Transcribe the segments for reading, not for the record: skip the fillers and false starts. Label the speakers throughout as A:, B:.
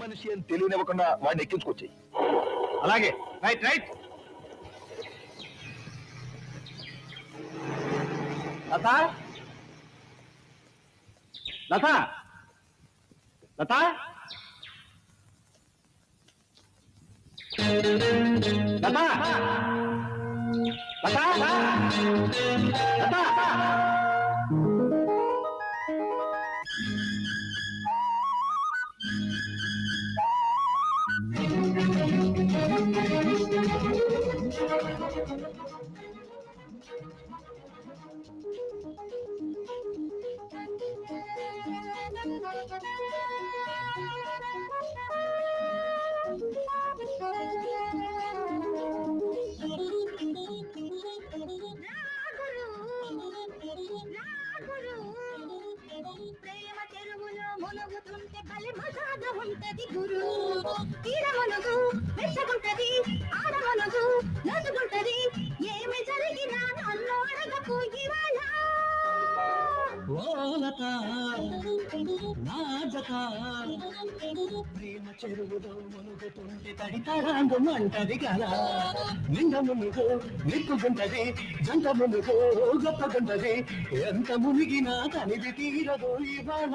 A: మనిషి అని తెలియనివ్వకుండా వాడిని ఎక్కించుకొచ్చాయి.
B: అలాగే, రైట్ రైట్. లత లత లత లత లత లత.
C: ప్రేమ చెరువులో మునుగుతుంటే బలి మజాగా ఉంటది గురు. తీర మునుగు మెచ్చగుంటది, ఆడ మునుగు నొదుగుంటది. ఏమి జరిగినా నన్ను అడగకు ఇవాళ.
D: ప్రేమ చెరువులో మునుగుతుంటే తడితారాంగుమంటది కదా. నిండ మునుగు నిప్పుగుంటది, జంట మునుగు గొప్పగుంటది. ఎంత మునిగినా తనిది తీరదు ఇవాళ.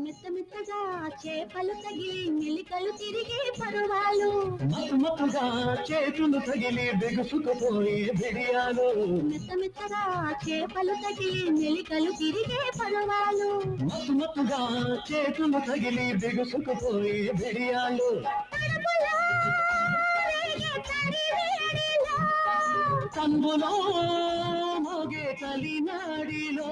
C: మెత్త మెత్తగా చేపలు తగిలి మెలికలు తిరిగే పరువాలు.
D: మత్తుగా చేతులు తగిలి బిగుసుకుపోయే బిడియాలు.
C: మెత్త మెత్తగా చేపలు తగిలి మెలికలు తిరిగే పరువాలు.
D: మత్తుగా చేతులు తగిలి బిగుసుకుపోయే బిడియాలు. కంబులో మోగే కలినాడిలో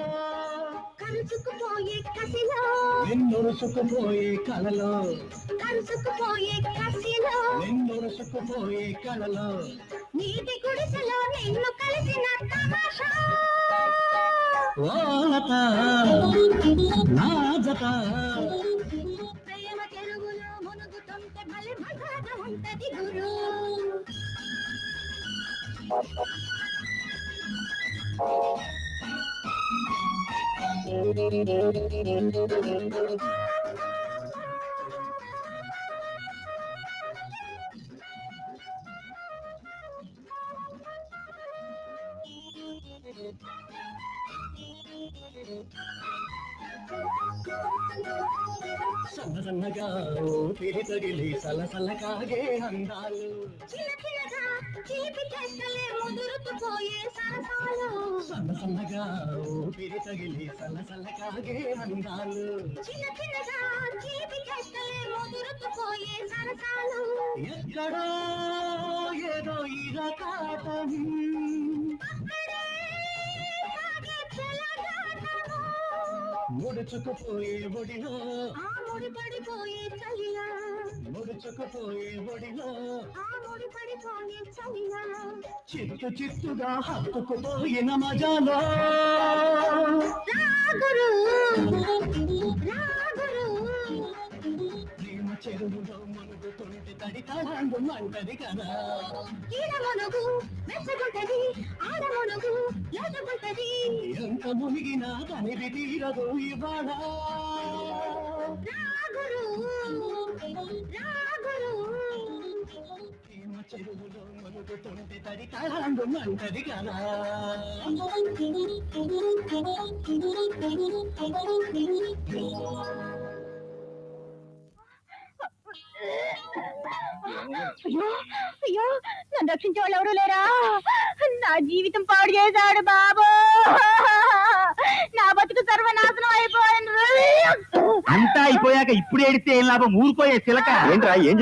C: కరుచుకుపోయే కసిలో,
D: నిన్నురుసుకుపోయే కలలో,
C: కరుచుకుపోయే కసిలో,
D: నిన్నురుసుకుపోయే కలలో.
C: నీటి గుడిసెలో నిన్ను కలిసిన తమాషా.
D: ఓ లత నా జత.
C: ప్రేమ చెరువులో మునుగుతుంటే భలే మజాగా ఉంటది గురు.
D: సన్నగా ఊపిరి తగిలి సలసలకాగే అందాలు.
C: చిన్న చిన్నగా చీపి చేస్తలే ముదురుకుపోయే సరసాలు.
D: సన్నగా ఊపిరి తగిలి సలసలకాగే అందాలు.
C: చిన్న చిన్నగా చీపి చేస్తలే ముదురుకుపోయే సరసాలు.
D: ఎక్కడో ఏదో ఇరకాటం, ముడుచుకుపోయే ఒడిలో,
C: ఆ ముడి పడిపోయే చలిలా,
D: ముడుచుకుపోయే ఒడిలో.
C: ఆ ముడి పడిపోయే చలిలా.
D: చిత్తు చిత్తుగా హత్తుకుపోయిన మజాలో.
C: రాగురు రాగురు.
D: ప్రేమ చెరువులో మునుగుతుంటే తడితారాంగుమంటది కదా.
C: ఈడ మునుగు మెచ్చగుంటది, ఆడ మునుగు లోతుగుంటది.
D: ఎంత మునిగినా తనిది తీరదు ఇవాళ.
C: రాగురు రాగురు.
D: ప్రేమ చెరువులో మునుగుతుంటే తడితారాంగుమంటది కదా.
C: అయ్యో అయ్యో, నన్ను రక్షించే వాళ్ళు ఎవరు లేరా? నా జీవితం పాడు చేశాడు బాబు. నా బతుకు సర్వనాశనం అయిపోయింది.
B: అంతా అయిపోయాక ఇప్పుడు ఏడితే ఏం లాభం? ఊరిపోయే చిలక.
A: ఏంట్రా ఏం